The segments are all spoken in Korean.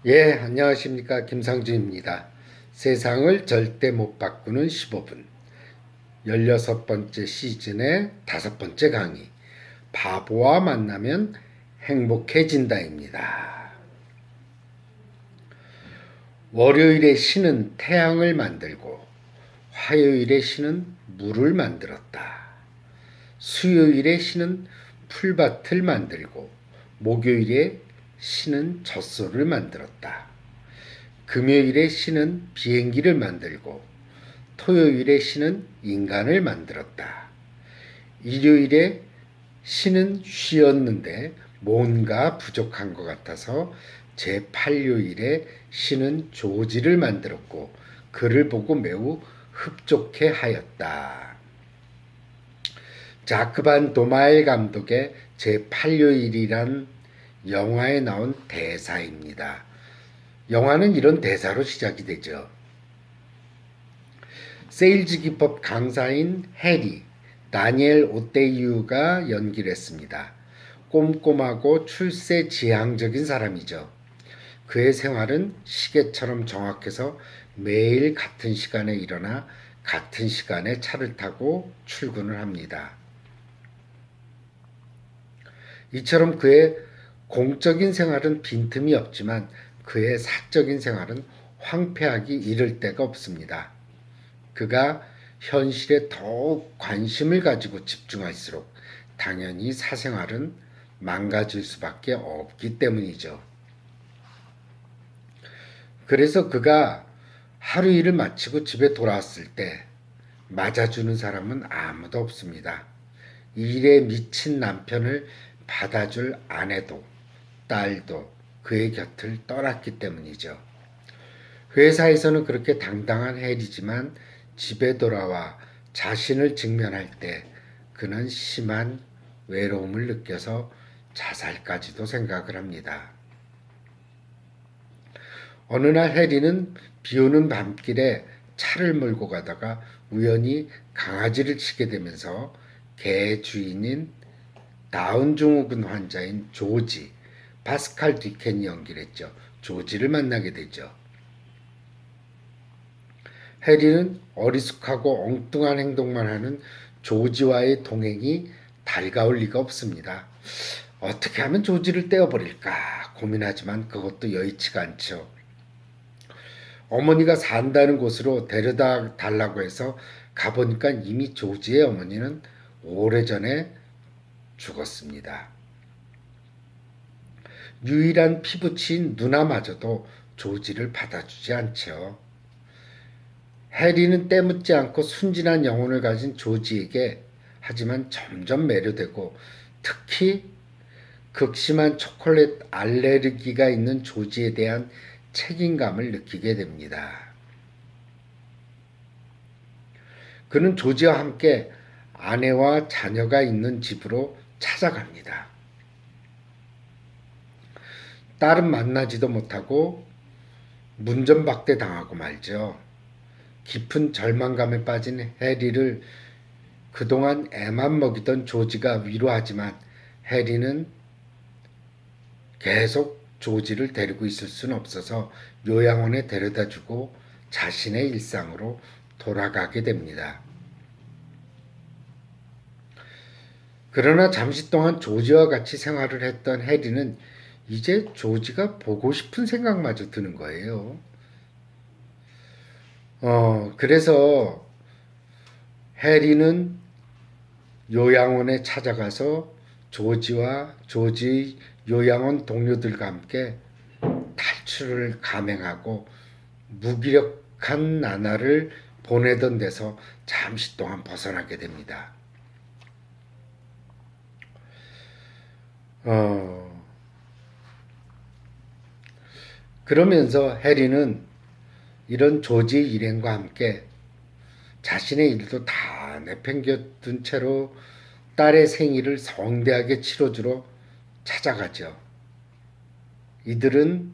예, 안녕하십니까. 김상준입니다. 세상을 절대 못 바꾸는 15분. 16번째 시즌의 5번째 강의. 바보와 만나면 행복해진다입니다. 월요일에 신은 태양을 만들고, 화요일에 신은 물을 만들었다. 수요일에 신은 풀밭을 만들고, 목요일에 신은 젖소를 만들었다. 금요일에 신은 비행기를 만들고 토요일에 신은 인간을 만들었다. 일요일에 신은 쉬었는데 뭔가 부족한 것 같아서 제8요일에 신은 조지를 만들었고 그를 보고 매우 흡족해 하였다. 자크반 도마엘 감독의 제8요일이란 영화에 나온 대사입니다. 영화는 이런 대사로 시작이 되죠. 세일즈 기법 강사인 해리, 다니엘 오데이유가 연기를 했습니다. 꼼꼼하고 출세지향적인 사람이죠. 그의 생활은 시계처럼 정확해서 매일 같은 시간에 일어나 같은 시간에 차를 타고 출근을 합니다. 이처럼 그의 공적인 생활은 빈틈이 없지만 그의 사적인 생활은 황폐하기 이를 데가 없습니다. 그가 현실에 더욱 관심을 가지고 집중할수록 당연히 사생활은 망가질 수밖에 없기 때문이죠. 그래서 그가 하루 일을 마치고 집에 돌아왔을 때 맞아주는 사람은 아무도 없습니다. 일에 미친 남편을 받아줄 아내도 딸도 그의 곁을 떠났기 때문이죠. 회사에서는 그렇게 당당한 해리지만 집에 돌아와 자신을 직면할 때 그는 심한 외로움을 느껴서 자살까지도 생각을 합니다. 어느 날 해리는 비 오는 밤길에 차를 몰고 가다가 우연히 강아지를 치게 되면서 개 주인인 다운 증후군 환자인 조지, 파스칼 디켄이 연기를 했죠. 조지를 만나게 되죠. 해리는 어리숙하고 엉뚱한 행동만 하는 조지와의 동행이 달가울 리가 없습니다. 어떻게 하면 조지를 떼어버릴까 고민하지만 그것도 여의치가 않죠. 어머니가 산다는 곳으로 데려다 달라고 해서 가보니까 이미 조지의 어머니는 오래전에 죽었습니다. 유일한 피부치인 누나마저도 조지를 받아주지 않죠. 해리는 때묻지 않고 순진한 영혼을 가진 조지에게 하지만 점점 매료되고 특히 극심한 초콜릿 알레르기가 있는 조지에 대한 책임감을 느끼게 됩니다. 그는 조지와 함께 아내와 자녀가 있는 집으로 찾아갑니다. 딸은 만나지도 못하고 문전박대 당하고 말죠. 깊은 절망감에 빠진 해리를 그동안 애만 먹이던 조지가 위로하지만 해리는 계속 조지를 데리고 있을 수는 없어서 요양원에 데려다주고 자신의 일상으로 돌아가게 됩니다. 그러나 잠시 동안 조지와 같이 생활을 했던 해리는 이제 조지가 보고 싶은 생각마저 드는 거예요. 그래서 해리는 요양원에 찾아가서 조지와 조지 요양원 동료들과 함께 탈출을 감행하고 무기력한 나날을 보내던 데서 잠시 동안 벗어나게 됩니다. 그러면서 해리는 이런 조지의 일행과 함께 자신의 일도 다 내팽겨둔 채로 딸의 생일을 성대하게 치러주러 찾아가죠. 이들은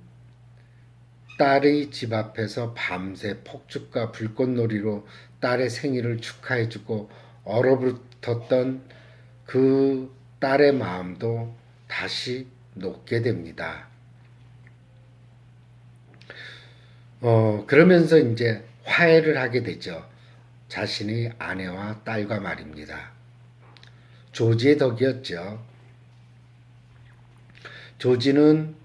딸의 집 앞에서 밤새 폭죽과 불꽃놀이로 딸의 생일을 축하해주고 얼어붙었던 그 딸의 마음도 다시 녹게 됩니다. 그러면서 이제 화해를 하게 되죠. 자신의 아내와 딸과 말입니다. 조지의 덕이었죠. 조지는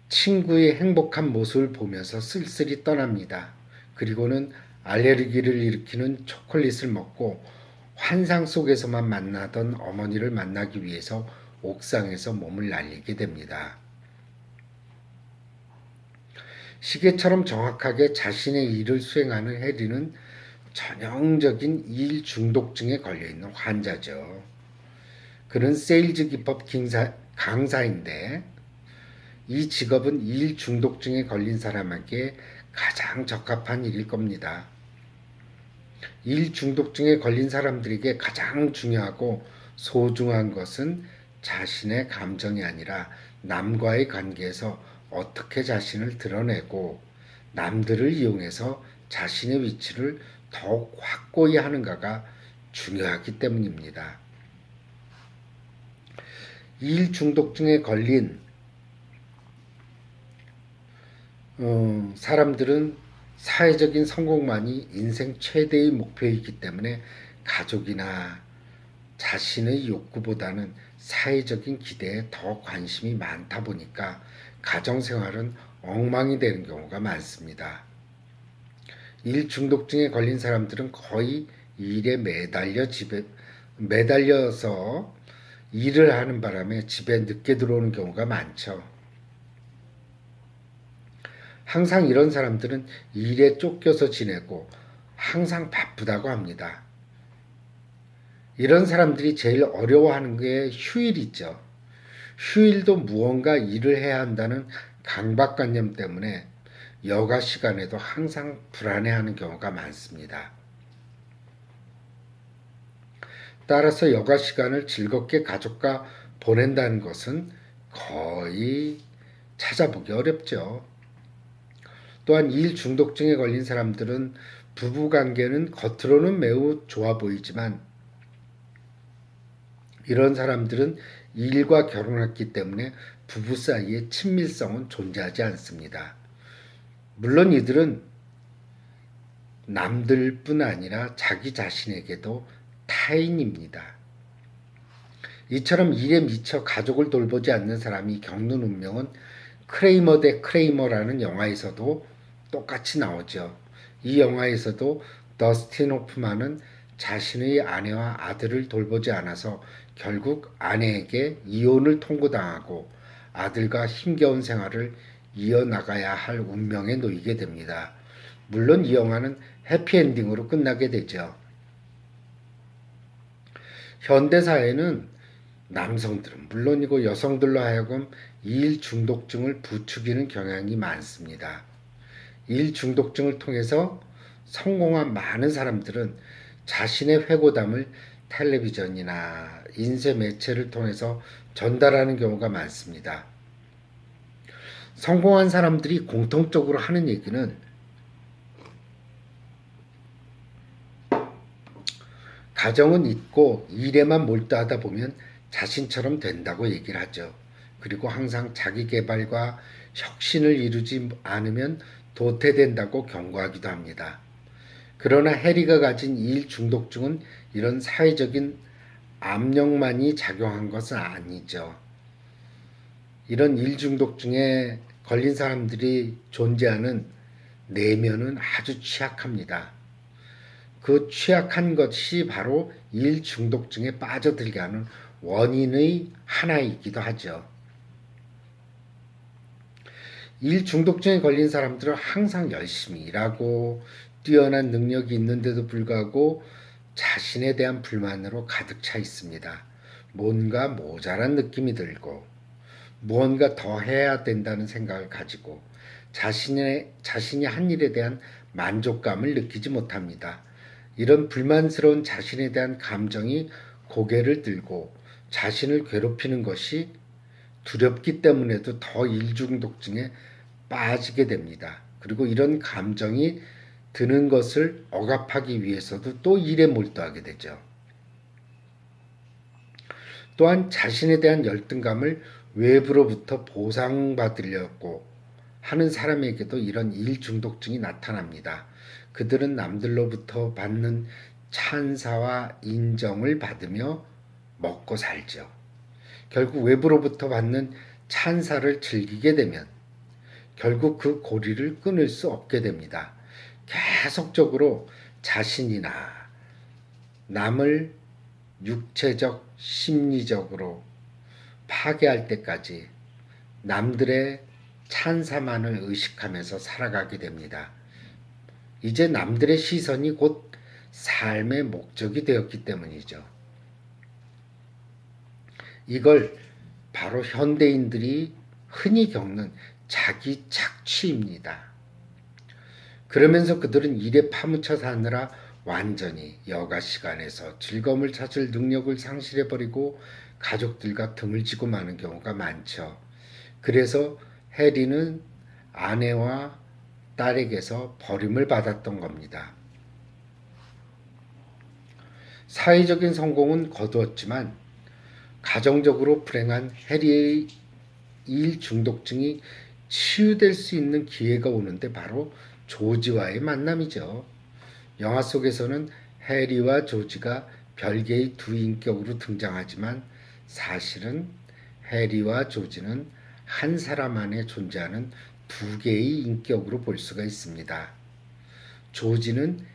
친구의 행복한 모습을 보면서 쓸쓸히 떠납니다. 그리고는 알레르기를 일으키는 초콜릿을 먹고 환상 속에서만 만나던 어머니를 만나기 위해서 옥상에서 몸을 날리게 됩니다. 시계처럼 정확하게 자신의 일을 수행하는 해리는 전형적인 일 중독증에 걸려있는 환자죠. 그는 세일즈 기법 강사인데 이 직업은 일 중독증에 걸린 사람에게 가장 적합한 일일 겁니다. 일 중독증에 걸린 사람들에게 가장 중요하고 소중한 것은 자신의 감정이 아니라 남과의 관계에서 어떻게 자신을 드러내고 남들을 이용해서 자신의 위치를 더욱 확고히 하는가가 중요하기 때문입니다. 일 중독증에 걸린 사람들은 사회적인 성공만이 인생 최대의 목표이기 때문에 가족이나 자신의 욕구보다는 사회적인 기대에 더 관심이 많다 보니까 가정생활은 엉망이 되는 경우가 많습니다. 일 중독증에 걸린 사람들은 거의 일에 매달려서 일을 하는 바람에 집에 늦게 들어오는 경우가 많죠. 항상 이런 사람들은 일에 쫓겨서 지내고 항상 바쁘다고 합니다. 이런 사람들이 제일 어려워하는 게 휴일이죠. 휴일도 무언가 일을 해야 한다는 강박관념 때문에 여가 시간에도 항상 불안해하는 경우가 많습니다. 따라서 여가 시간을 즐겁게 가족과 보낸다는 것은 거의 찾아보기 어렵죠. 또한 일 중독증에 걸린 사람들은 부부 관계는 겉으로는 매우 좋아 보이지만 이런 사람들은 일과 결혼했기 때문에 부부 사이에 친밀성은 존재하지 않습니다. 물론 이들은 남들뿐 아니라 자기 자신에게도 타인입니다. 이처럼 일에 미쳐 가족을 돌보지 않는 사람이 겪는 운명은 크레이머 대 크레이머라는 영화에서도 똑같이 나오죠. 이 영화에서도 더스틴 호프만은 자신의 아내와 아들을 돌보지 않아서 결국 아내에게 이혼을 통고당하고 아들과 힘겨운 생활을 이어나가야 할 운명에 놓이게 됩니다. 물론 이 영화는 해피엔딩으로 끝나게 되죠. 현대사회는 남성들은 물론이고 여성들로 하여금 일 중독증을 부추기는 경향이 많습니다. 일 중독증을 통해서 성공한 많은 사람들은 자신의 회고담을 텔레비전이나 인쇄 매체를 통해서 전달하는 경우가 많습니다. 성공한 사람들이 공통적으로 하는 얘기는 가정은 있고 일에만 몰두하다 보면 자신처럼 된다고 얘기를 하죠. 그리고 항상 자기 개발과 혁신을 이루지 않으면 도태된다고 경고하기도 합니다. 그러나 해리가 가진 일 중독증은 이런 사회적인 압력만이 작용한 것은 아니죠. 이런 일 중독증에 걸린 사람들이 존재하는 내면은 아주 취약합니다. 그 취약한 것이 바로 일 중독증에 빠져들게 하는 원인의 하나이기도 하죠. 일 중독증에 걸린 사람들은 항상 열심히 일하고 뛰어난 능력이 있는데도 불구하고 자신에 대한 불만으로 가득 차 있습니다. 뭔가 모자란 느낌이 들고 무언가 더 해야 된다는 생각을 가지고 자신이 한 일에 대한 만족감을 느끼지 못합니다. 이런 불만스러운 자신에 대한 감정이 고개를 들고 자신을 괴롭히는 것이 두렵기 때문에도 더 일중독증에 빠지게 됩니다. 그리고 이런 감정이 드는 것을 억압하기 위해서도 또 일에 몰두하게 되죠. 또한 자신에 대한 열등감을 외부로부터 보상받으려고 하는 사람에게도 이런 일 중독증이 나타납니다. 그들은 남들로부터 받는 찬사와 인정을 받으며 먹고 살죠. 결국 외부로부터 받는 찬사를 즐기게 되면 결국 그 고리를 끊을 수 없게 됩니다. 계속적으로 자신이나 남을 육체적, 심리적으로 파괴할 때까지 남들의 찬사만을 의식하면서 살아가게 됩니다. 이제 남들의 시선이 곧 삶의 목적이 되었기 때문이죠. 이걸 바로 현대인들이 흔히 겪는 자기 착취입니다. 그러면서 그들은 일에 파묻혀 사느라 완전히 여가 시간에서 즐거움을 찾을 능력을 상실해버리고 가족들과 틈을 지고 마는 경우가 많죠. 그래서 해리는 아내와 딸에게서 버림을 받았던 겁니다. 사회적인 성공은 거두었지만 가정적으로 불행한 해리의 일 중독증이 치유될 수 있는 기회가 오는데 바로 조지와의 만남이죠. 영화 속에서는 해리와 조지가 별개의 두 인격으로 등장하지만 사실은 해리와 조지는 한 사람 안에 존재하는 두 개의 인격으로 볼 수가 있습니다. 조지는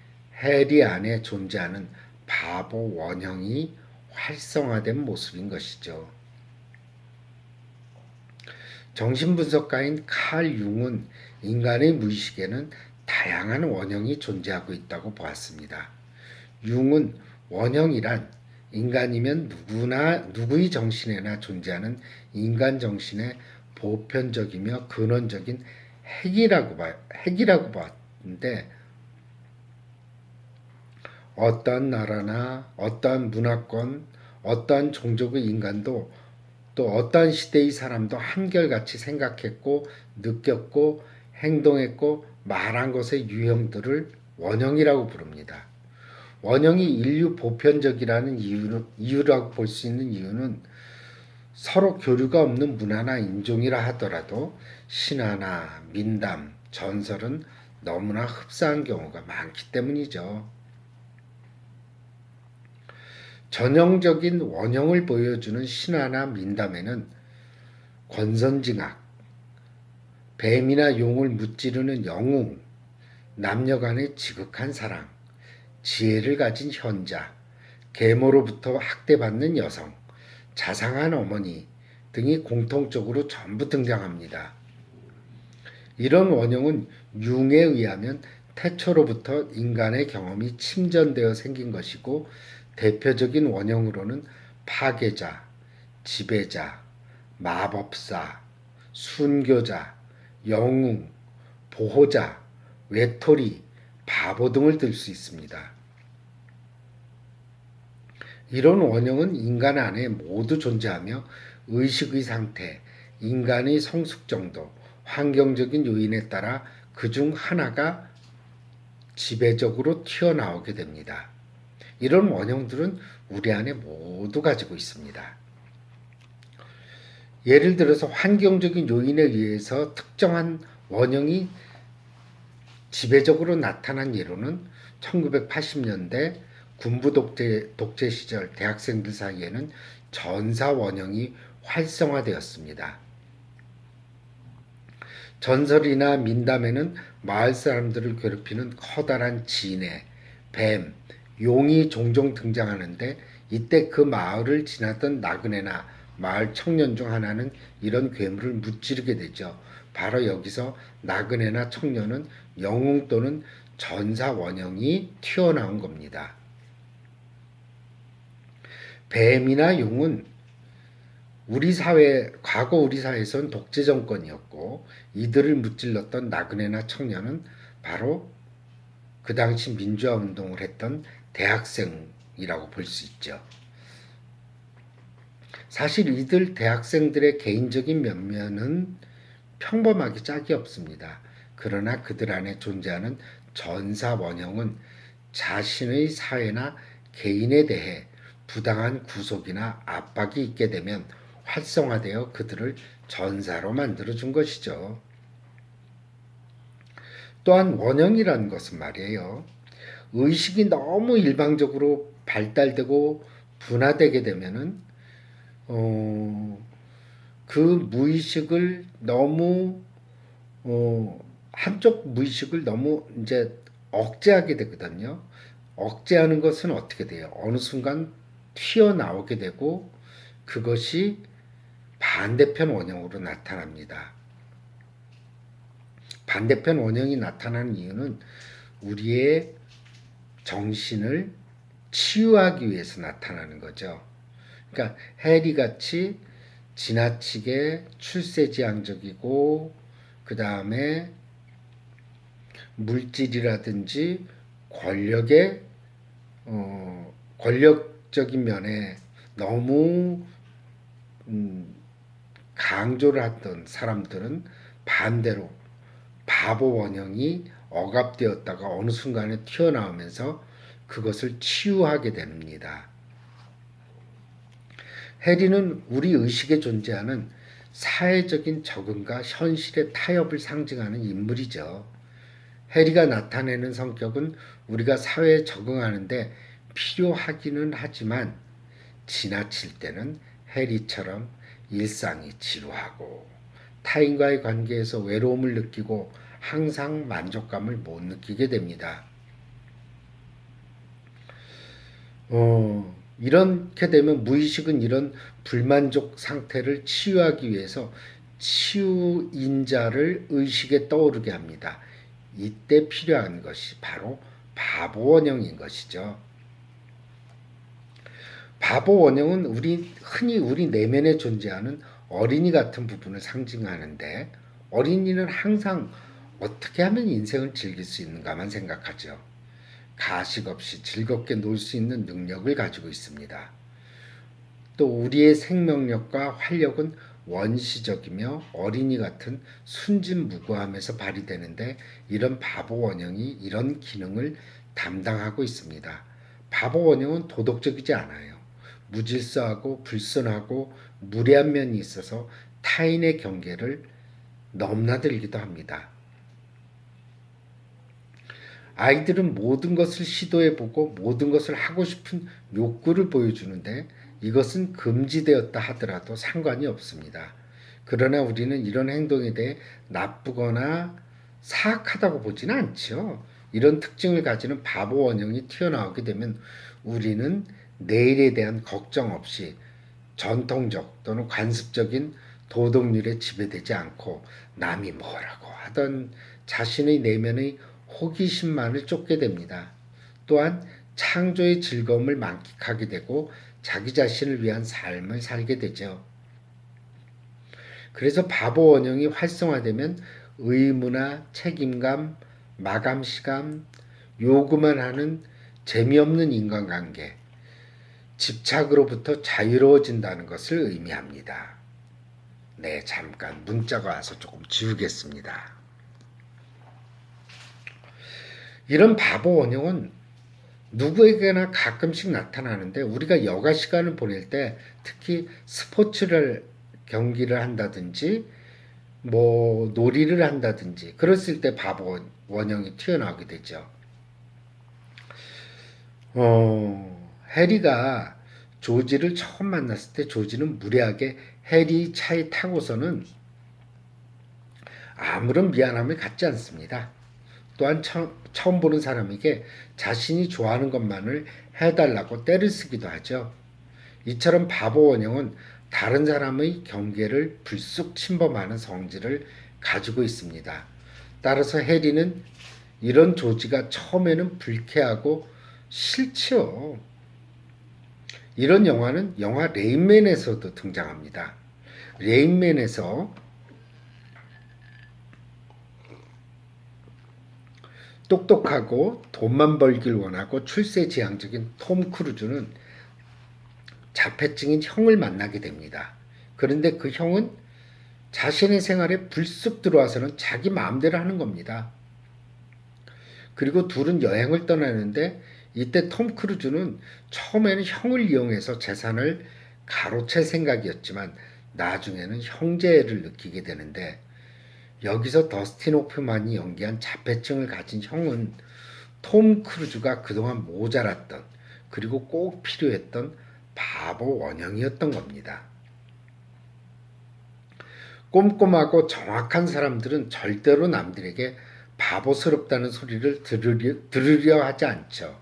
해리 안에 존재하는 바보 원형이 활성화된 모습인 것이죠. 정신분석가인 칼 융은 인간의 무의식에는 다양한 원형이 존재하고 있다고 보았습니다. 융은 원형이란 인간이면 누구의 정신에나 존재하는 인간 정신의 보편적이며 근원적인 핵이라고 봤는데 어떠한 나라나 어떠한 문화권, 어떠한 종족의 인간도 또 어떠한 시대의 사람도 한결같이 생각했고 느꼈고 행동했고 말한 것의 유형들을 원형이라고 부릅니다. 원형이 인류 보편적이라는 이유라고 볼 수 있는 이유는 서로 교류가 없는 문화나 인종이라 하더라도 신화나 민담, 전설은 너무나 흡사한 경우가 많기 때문이죠. 전형적인 원형을 보여주는 신화나 민담에는 권선징악, 뱀이나 용을 무찌르는 영웅, 남녀 간의 지극한 사랑, 지혜를 가진 현자, 계모로부터 학대받는 여성, 자상한 어머니 등이 공통적으로 전부 등장합니다. 이런 원형은 융에 의하면 태초로부터 인간의 경험이 침전되어 생긴 것이고 대표적인 원형으로는 파괴자, 지배자, 마법사, 순교자, 영웅, 보호자, 외톨이, 바보 등을 들 수 있습니다. 이런 원형은 인간 안에 모두 존재하며 의식의 상태, 인간의 성숙 정도, 환경적인 요인에 따라 그중 하나가 지배적으로 튀어나오게 됩니다. 이런 원형들은 우리 안에 모두 가지고 있습니다. 예를 들어서 환경적인 요인에 의해서 특정한 원형이 지배적으로 나타난 예로는 1980년대 군부 독재 시절 대학생들 사이에는 전사 원형이 활성화되었습니다. 전설이나 민담에는 마을 사람들을 괴롭히는 커다란 지네, 뱀, 용이 종종 등장하는데 이때 그 마을을 지나던 나그네나 마을 청년 중 하나는 이런 괴물을 무찌르게 되죠. 바로 여기서 나그네나 청년은 영웅 또는 전사 원형이 튀어나온 겁니다. 뱀이나 용은 과거 우리 사회에선 독재 정권이었고 이들을 무찔렀던 나그네나 청년은 바로 그 당시 민주화 운동을 했던 대학생이라고 볼 수 있죠. 사실 이들 대학생들의 개인적인 면면은 평범하게 짝이 없습니다. 그러나 그들 안에 존재하는 전사 원형은 자신의 사회나 개인에 대해 부당한 구속이나 압박이 있게 되면 활성화되어 그들을 전사로 만들어준 것이죠. 또한 원형이라는 것은 말이에요. 의식이 너무 일방적으로 발달되고 분화되게 되면은 그 무의식을 너무 한쪽 무의식을 너무 이제 억제하게 되거든요. 억제하는 것은 어떻게 돼요? 어느 순간 튀어나오게 되고 그것이 반대편 원형으로 나타납니다. 반대편 원형이 나타나는 이유는 우리의 정신을 치유하기 위해서 나타나는 거죠. 그러니까 해리같이 지나치게 출세지향적이고 그 다음에 물질이라든지 권력의 권력적인 면에 너무 강조를 했던 사람들은 반대로 바보 원형이 억압되었다가 어느 순간에 튀어나오면서 그것을 치유하게 됩니다. 해리는 우리 의식에 존재하는 사회적인 적응과 현실의 타협을 상징하는 인물이죠. 해리가 나타내는 성격은 우리가 사회에 적응하는데 필요하기는 하지만 지나칠 때는 해리처럼 일상이 지루하고 타인과의 관계에서 외로움을 느끼고 항상 만족감을 못 느끼게 됩니다. 이렇게 되면 무의식은 이런 불만족 상태를 치유하기 위해서 치유인자를 의식에 떠오르게 합니다. 이때 필요한 것이 바로 바보 원형인 것이죠. 바보 원형은 흔히 우리 내면에 존재하는 어린이 같은 부분을 상징하는데 어린이는 항상 어떻게 하면 인생을 즐길 수 있는가만 생각하죠. 가식 없이 즐겁게 놀 수 있는 능력을 가지고 있습니다. 또 우리의 생명력과 활력은 원시적이며 어린이 같은 순진무구함에서 발휘되는데 이런 바보 원형이 이런 기능을 담당하고 있습니다. 바보 원형은 도덕적이지 않아요. 무질서하고 불순하고 무례한 면이 있어서 타인의 경계를 넘나들기도 합니다. 아이들은 모든 것을 시도해보고 모든 것을 하고 싶은 욕구를 보여주는데 이것은 금지되었다 하더라도 상관이 없습니다. 그러나 우리는 이런 행동에 대해 나쁘거나 사악하다고 보지는 않죠. 이런 특징을 가지는 바보 원형이 튀어나오게 되면 우리는 내일에 대한 걱정 없이 전통적 또는 관습적인 도덕률에 지배되지 않고 남이 뭐라고 하던 자신의 내면의 호기심만을 쫓게 됩니다. 또한 창조의 즐거움을 만끽하게 되고 자기 자신을 위한 삶을 살게 되죠. 그래서 바보 원형이 활성화되면 의무나 책임감, 마감시간, 요구만 하는 재미없는 인간관계, 집착으로부터 자유로워진다는 것을 의미합니다. 네, 잠깐 문자가 와서 조금 지우겠습니다. 이런 바보 원형은 누구에게나 가끔씩 나타나는데 우리가 여가 시간을 보낼 때 특히 스포츠를 경기를 한다든지 뭐 놀이를 한다든지 그랬을 때 바보 원형이 튀어나오게 되죠. 해리가 조지를 처음 만났을 때 조지는 무례하게 해리 차에 타고서는 아무런 미안함을 갖지 않습니다. 또한 처음 보는 사람에게 자신이 좋아하는 것만을 해달라고 떼를 쓰기도 하죠. 이처럼 바보 원형은 다른 사람의 경계를 불쑥 침범하는 성질을 가지고 있습니다. 따라서 해리는 이런 조지가 처음에는 불쾌하고 싫지요. 이런 영화는 영화 레인맨에서도 등장합니다. 레인맨에서 똑똑하고 돈만 벌길 원하고 출세지향적인 톰 크루즈는 자폐증인 형을 만나게 됩니다. 그런데 그 형은 자신의 생활에 불쑥 들어와서는 자기 마음대로 하는 겁니다. 그리고 둘은 여행을 떠나는데 이때 톰 크루즈는 처음에는 형을 이용해서 재산을 가로챌 생각이었지만 나중에는 형제를 느끼게 되는데 여기서 더스틴 호프만이 연기한 자폐증을 가진 형은 톰 크루즈가 그동안 모자랐던 그리고 꼭 필요했던 바보 원형이었던 겁니다. 꼼꼼하고 정확한 사람들은 절대로 남들에게 바보스럽다는 소리를 들으려 하지 않죠.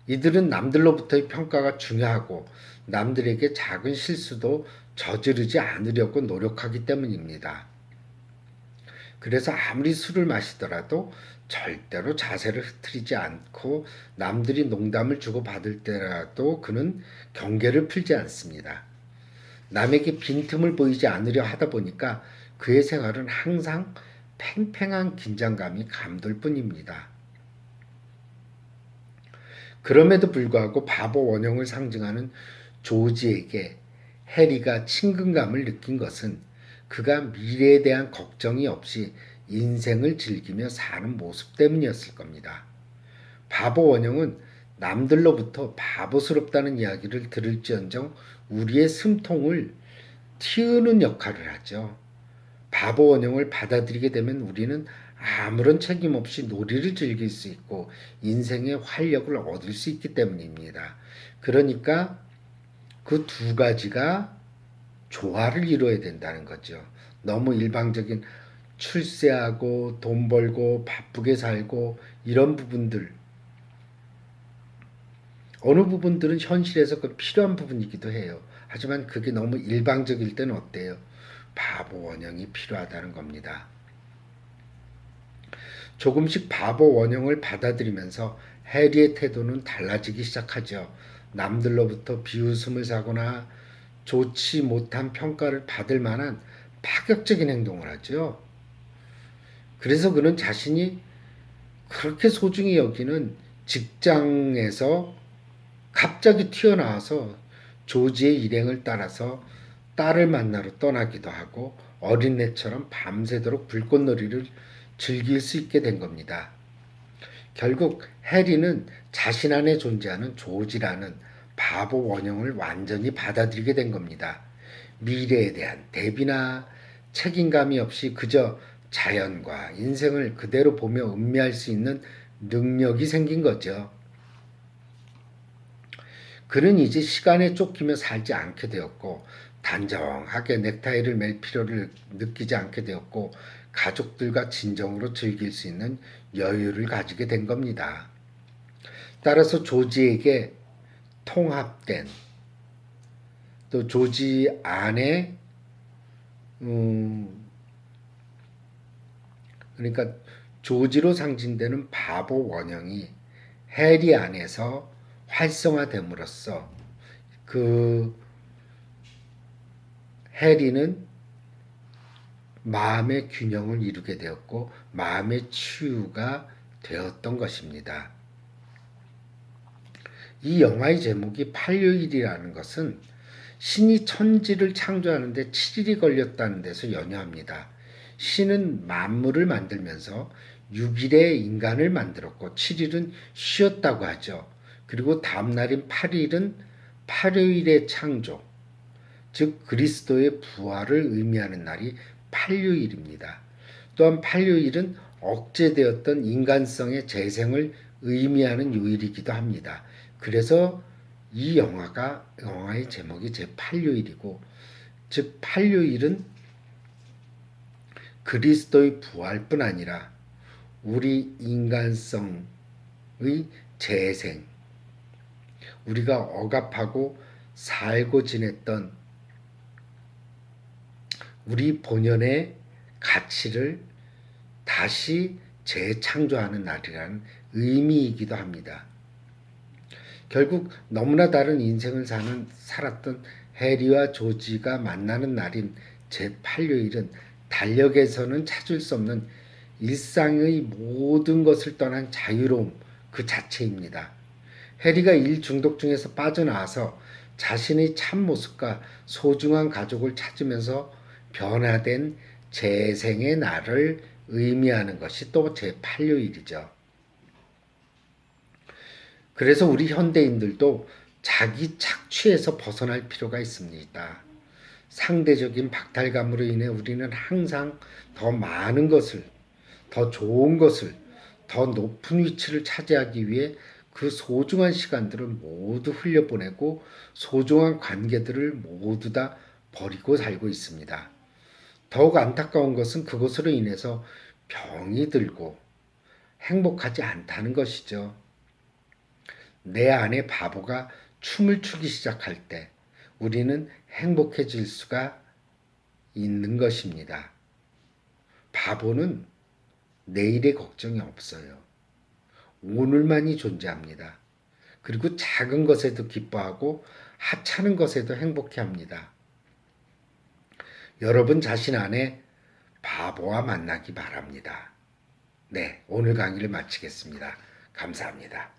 이들은 남들로부터의 평가가 중요하고 남들에게 작은 실수도 저지르지 않으려고 노력하기 때문입니다. 그래서 아무리 술을 마시더라도 절대로 자세를 흐트리지 않고 남들이 농담을 주고받을 때라도 그는 경계를 풀지 않습니다. 남에게 빈틈을 보이지 않으려 하다 보니까 그의 생활은 항상 팽팽한 긴장감이 감돌 뿐입니다. 그럼에도 불구하고 바보 원형을 상징하는 조지에게 해리가 친근감을 느낀 것은 그가 미래에 대한 걱정이 없이 인생을 즐기며 사는 모습 때문이었을 겁니다. 바보 원형은 남들로부터 바보스럽다는 이야기를 들을지언정 우리의 숨통을 틔우는 역할을 하죠. 바보 원형을 받아들이게 되면 우리는 아무런 책임 없이 놀이를 즐길 수 있고 인생의 활력을 얻을 수 있기 때문입니다. 그러니까 그 두 가지가 조화를 이루어야 된다는 거죠. 너무 일방적인 출세하고 돈 벌고 바쁘게 살고 이런 부분들, 어느 부분들은 현실에서 그 필요한 부분이기도 해요. 하지만 그게 너무 일방적일 때는 어때요? 바보 원형이 필요하다는 겁니다. 조금씩 바보 원형을 받아들이면서 해리의 태도는 달라지기 시작하죠. 남들로부터 비웃음을 사거나 좋지 못한 평가를 받을 만한 파격적인 행동을 하죠. 그래서 그는 자신이 그렇게 소중히 여기는 직장에서 갑자기 튀어나와서 조지의 일행을 따라서 딸을 만나러 떠나기도 하고 어린애처럼 밤새도록 불꽃놀이를 즐길 수 있게 된 겁니다. 결국 해리는 자신 안에 존재하는 조지라는 바보 원형을 완전히 받아들이게 된 겁니다. 미래에 대한 대비나 책임감이 없이 그저 자연과 인생을 그대로 보며 음미할 수 있는 능력이 생긴 거죠. 그는 이제 시간에 쫓기며 살지 않게 되었고 단정하게 넥타이를 맬 필요를 느끼지 않게 되었고 가족들과 진정으로 즐길 수 있는 여유를 가지게 된 겁니다. 따라서 조지에게 통합된 또 조지 안에 그러니까 조지로 상징되는 바보 원형이 해리 안에서 활성화됨으로써 그 해리는 마음의 균형을 이루게 되었고 마음의 치유가 되었던 것입니다. 이 영화의 제목이 팔요일이라는 것은 신이 천지를 창조하는데 7일이 걸렸다는 데서 연유합니다. 신은 만물을 만들면서 6일에 인간을 만들었고 7일은 쉬었다고 하죠. 그리고 다음 날인 8일은 팔요일의 창조, 즉 그리스도의 부활을 의미하는 날이 팔요일입니다. 또한 팔요일은 억제되었던 인간성의 재생을 의미하는 요일이기도 합니다. 그래서 이 영화의 제목이 제8요일이고 즉 팔요일은 그리스도의 부활뿐 아니라 우리 인간성의 재생, 우리가 억압하고 살고 지냈던 우리 본연의 가치를 다시 재창조하는 날이라는 의미이기도 합니다. 결국 너무나 다른 인생을 살았던 해리와 조지가 만나는 날인 제8요일은 달력에서는 찾을 수 없는 일상의 모든 것을 떠난 자유로움 그 자체입니다. 해리가 일 중독 중에서 빠져나와서 자신의 참모습과 소중한 가족을 찾으면서 변화된 재생의 날을 의미하는 것이 또 제8요일이죠. 그래서 우리 현대인들도 자기 착취에서 벗어날 필요가 있습니다. 상대적인 박탈감으로 인해 우리는 항상 더 많은 것을, 더 좋은 것을, 더 높은 위치를 차지하기 위해 그 소중한 시간들을 모두 흘려보내고 소중한 관계들을 모두 다 버리고 살고 있습니다. 더욱 안타까운 것은 그것으로 인해서 병이 들고 행복하지 않다는 것이죠. 내 안에 바보가 춤을 추기 시작할 때 우리는 행복해질 수가 있는 것입니다. 바보는 내일의 걱정이 없어요. 오늘만이 존재합니다. 그리고 작은 것에도 기뻐하고 하찮은 것에도 행복해합니다. 여러분 자신 안에 바보와 만나기 바랍니다. 네, 오늘 강의를 마치겠습니다. 감사합니다.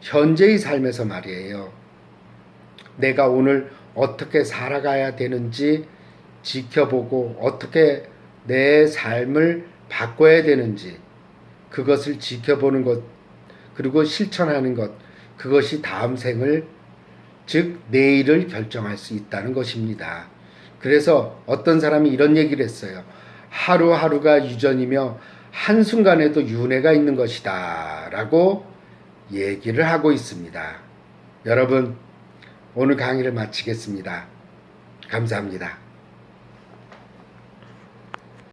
현재의 삶에서 말이에요. 내가 오늘 어떻게 살아가야 되는지 지켜보고 어떻게 내 삶을 바꿔야 되는지 그것을 지켜보는 것 그리고 실천하는 것 그것이 다음 생을 즉 내일을 결정할 수 있다는 것입니다. 그래서 어떤 사람이 이런 얘기를 했어요. 하루하루가 유전이며 한순간에도 윤회가 있는 것이다 라고 얘기를 하고 있습니다. 여러분 오늘 강의를 마치겠습니다. 감사합니다.